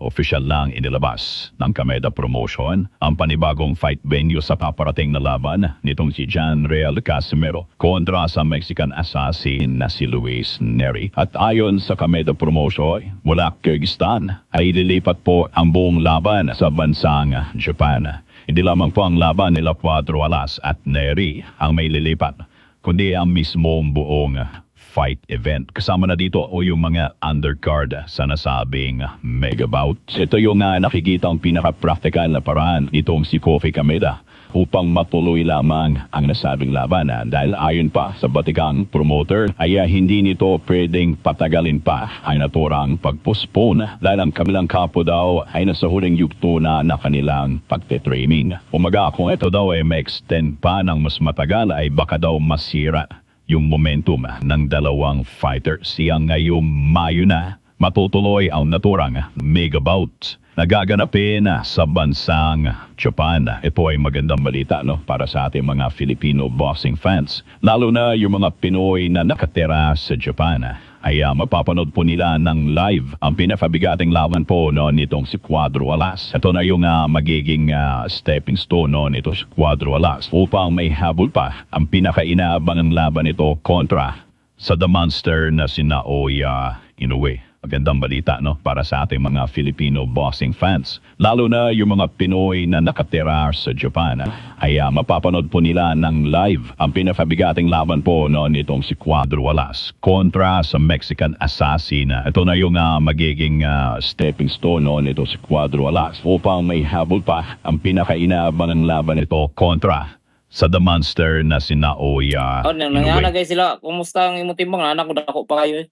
Official lang inilabas ng Kameda Promotion ang panibagong fight venue sa paparating na laban nitong si John Real Casimero kontra sa Mexican assassin na si Luis Neri. At ayon sa Kameda Promotion, mula Kyrgyzstan ay lilipat po ang buong laban sa bansang Japan. Hindi lamang po ang laban nila Cuadro Alas at Neri ang may lilipat, kundi ang mismong buong fight event. Kasama na dito o yung mga undercard sa nasabing mega bout. Ito yung nakikita ang pinaka-practical na paraan nitong si Kofi Kameda upang matuloy lamang ang nasabing laban. Dahil ayon pa sa batikang promoter ay hindi nito pwedeng patagalin pa ay naturang pag-postpone dahil ang kanilang kapo daw ay nasa huling yugto na kanilang pagte-training. Umaga kung ito daw ay ma-extend pa ng mas matagal ay baka daw masira yung momentum ng dalawang fighter. Siyang ngayong Mayo na matutuloy ang naturang mega bout na gaganapin sa bansang Japan. Ito ay magandang balita para sa ating mga Filipino boxing fans, lalo na yung mga Pinoy na nakatira sa Japan. Ay mapapanood po nila ng live ang pinakabigating laban po nitong si Cuadro Alas. Ito na yung magiging stepping stone nito si Cuadro Alas upang may habol pa ang pinakainaabangang laban nito kontra sa The Monster na si Naoya Inoue. Magandang balita para sa ating mga Filipino boxing fans, lalo na yung mga Pinoy na nakatira sa Japan. Ay mapapanood po nila ng live ang pinakabigating laban po nitong si Cuadro Alas kontra sa Mexican assassin. Ito na yung magiging stepping stone nito si Cuadro Alas upang may habol pa ang pinakainaabangang laban nito kontra sa The Monster na si Naoya Inoue. Nangyana guys sila, kumusta ang imong timbang? Anak ko dako pa kayo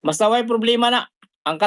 Basta way problema na. Ang